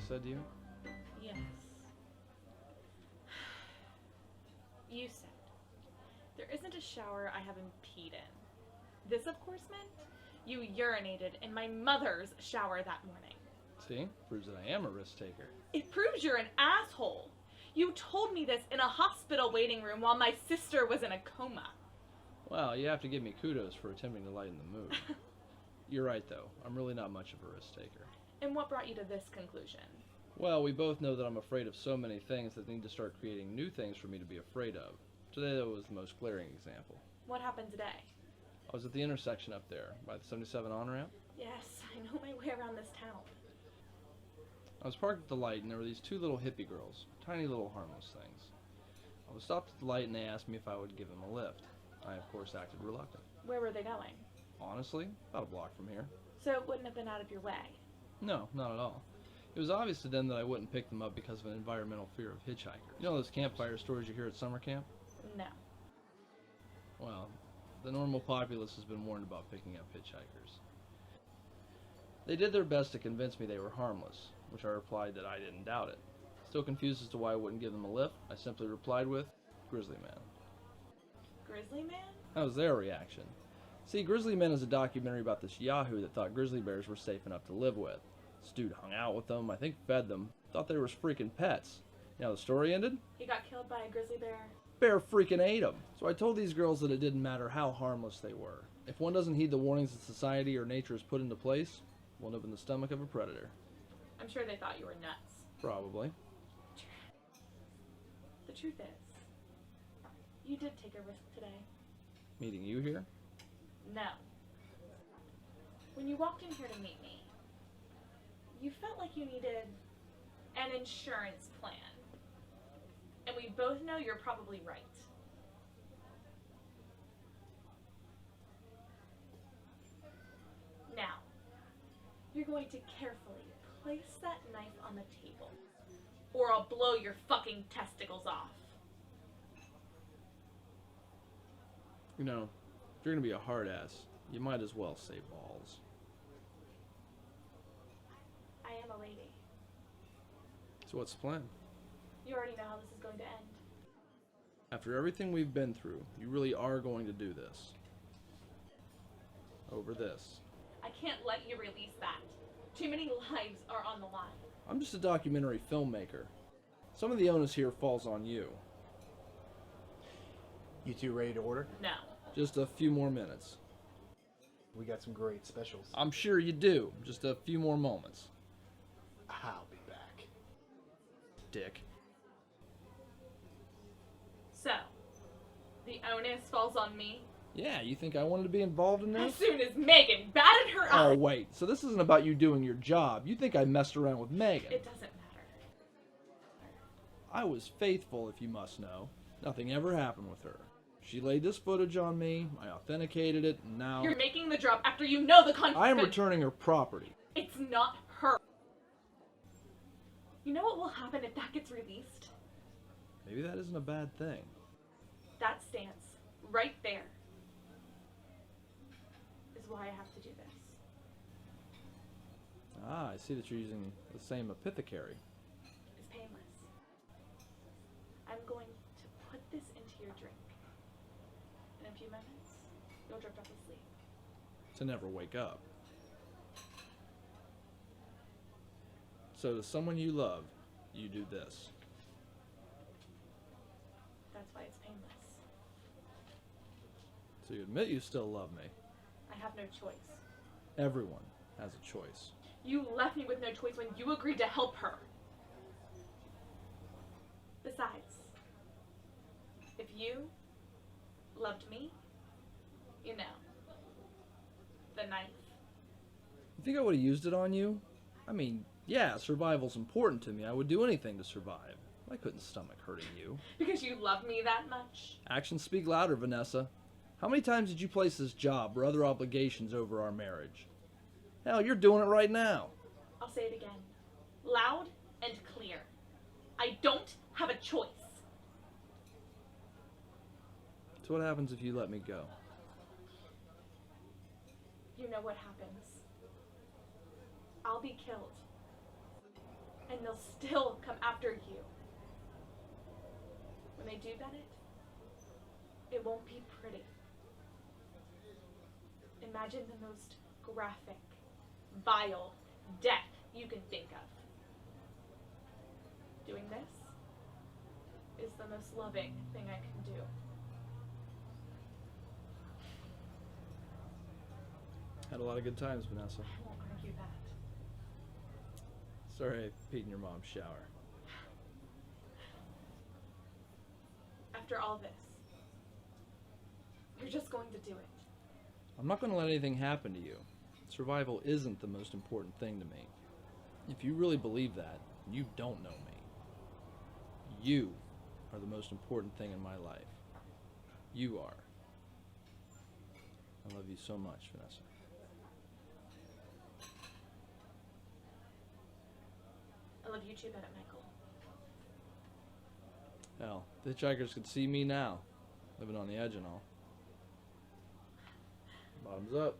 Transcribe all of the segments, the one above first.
Said to you? Yes. You said, there isn't a shower I haven't peed in. This, of course, meant you urinated in my mother's shower that morning. See? Proves that I am a risk taker. It proves you're an asshole. You told me this in a hospital waiting room while my sister was in a coma. Well, you have to give me kudos for attempting to lighten the mood. You're right, though. I'm really not much of a risk taker. And what brought you to this conclusion? Well, we both know that I'm afraid of so many things that need to start creating new things for me to be afraid of. Today, that was the most glaring example. What happened today? I was at the intersection up there, by the 77 on-ramp. Yes, I know my way around this town. I was parked at the light, and there were these two little hippie girls, tiny little harmless things. I was stopped at the light, and they asked me if I would give them a lift. I, of course, acted reluctant. Where were they going? Honestly, about a block from here. So it wouldn't have been out of your way? No, not at all. It was obvious to them that I wouldn't pick them up because of an environmental fear of hitchhikers. You know those campfire stories you hear at summer camp? No. Well, the normal populace has been warned about picking up hitchhikers. They did their best to convince me they were harmless, which I replied that I didn't doubt it. Still confused as to why I wouldn't give them a lift, I simply replied with, "Grizzly Man." Grizzly Man? That was their reaction. See, Grizzly Man is a documentary about this yahoo that thought grizzly bears were safe enough to live with. This dude hung out with them, I think fed them, thought they were his freaking pets. You know how the story ended? He got killed by a grizzly bear? Bear freaking ate him. So I told these girls that it didn't matter how harmless they were. If one doesn't heed the warnings that society or nature has put into place, we'll end up in the stomach of a predator. I'm sure they thought you were nuts. Probably. The truth is, you did take a risk today. Meeting you here? No. When you walked in here to meet me, you felt like you needed an insurance plan. And we both know you're probably right. Now, you're going to carefully place that knife on the table, or I'll blow your fucking testicles off. You know, if you're gonna be a hard ass, you might as well say balls. I am a lady. So what's the plan? You already know how this is going to end. After everything we've been through, you really are going to do this. Over this. I can't let you release that. Too many lives are on the line. I'm just a documentary filmmaker. Some of the onus here falls on you. You two ready to order? No. Just a few more minutes. We got some great specials. I'm sure you do. Just a few more moments. I'll be back. Dick. So, the onus falls on me. Yeah, you think I wanted to be involved in As this? soon as Megan batted her Oh, eye. wait. So this isn't about you doing your job. You think I messed around with Megan. It doesn't matter. I was faithful, if you must know. Nothing ever happened with her. She laid this footage on me, I authenticated it, and now... You're making the drop after you know the consequence. I am returning her property. It's not her. You know what will happen if that gets released? Maybe that isn't a bad thing. That stance, right there, is why I have to do this. Ah, I see that you're using the same apothecary. It's painless. I'm going to put this into your drink. In a few minutes, you'll drift off to sleep. to never wake up. So to someone you love, you do this. That's why it's painless. So you admit you still love me. I have no choice. Everyone has a choice. You left me with no choice when you agreed to help her. Besides, if you loved me, you know, the knife. You think I would have used it on you? I mean, yeah, survival's important to me. I would do anything to survive. I couldn't stomach hurting you. Because you love me that much? Actions speak louder, Vanessa. How many times did you place this job or other obligations over our marriage? Hell, you're doing it right now. I'll say it again. Loud and clear. I don't have a choice. So what happens if you let me go? You know what happens. I'll be killed. And they'll still come after you. When they do that, it won't be pretty. Imagine the most graphic, vile death you can think of. Doing this is the most loving thing I can do. Had a lot of good times, Vanessa. I won't argue that. Sorry I peed in your mom's shower. After all this, you're just going to do it. I'm not going to let anything happen to you. Survival isn't the most important thing to me. If you really believe that, you don't know me. You are the most important thing in my life. You are. I love you so much, Vanessa. I love you too, Bennett Michael. Hell, the hitchhikers could see me now, living on the edge and all. Bottoms up.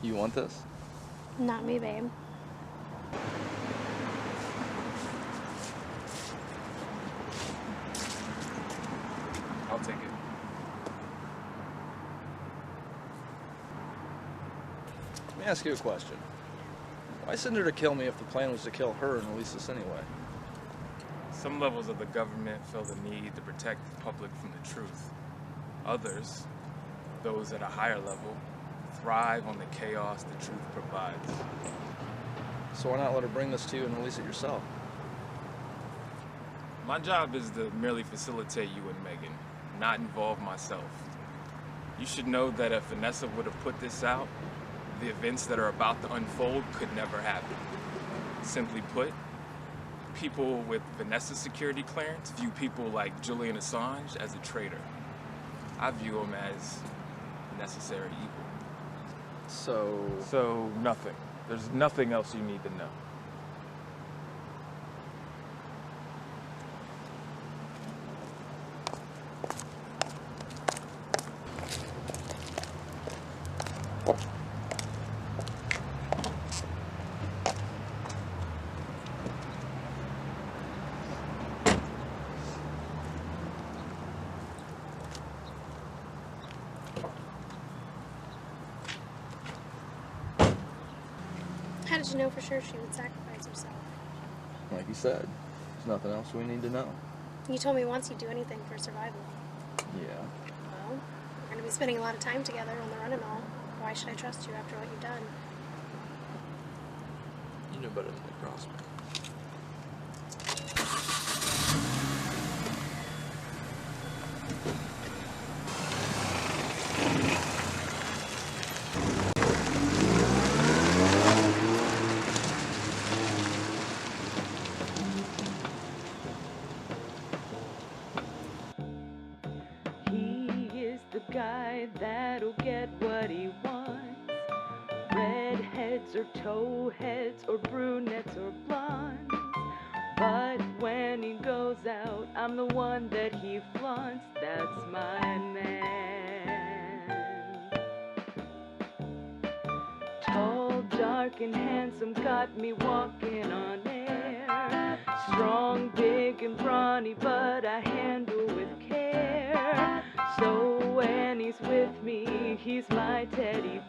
You want this? Not me, babe. I'll take it. Let me ask you a question. Why send her to kill me if the plan was to kill her and release us anyway? Some levels of the government feel the need to protect the public from the truth. Others, those at a higher level, thrive on the chaos the truth provides. So why not let her bring this to you and release it yourself? My job is to merely facilitate you and Megan, not involve myself. You should know that if Vanessa would have put this out, the events that are about to unfold could never happen. Simply put, people with Vanessa's security clearance view people like Julian Assange as a traitor. I view him as necessary evil. So Nothing. There's nothing else you need to know. How did you know for sure she would sacrifice herself? like you said, there's nothing else we need to know. You told me once you'd do anything for survival. Yeah. Well, we're going to be spending a lot of time together on the run and all. Why should I trust you after what you've done? You know better than to cross me. redheads or towheads or brunettes or blondes. But when he goes out, I'm the one that he flaunts. That's my man. Tall, dark, and handsome, got me walking on air. Strong, big, and brawny, but I handle with care. So when he's with me, he's my teddy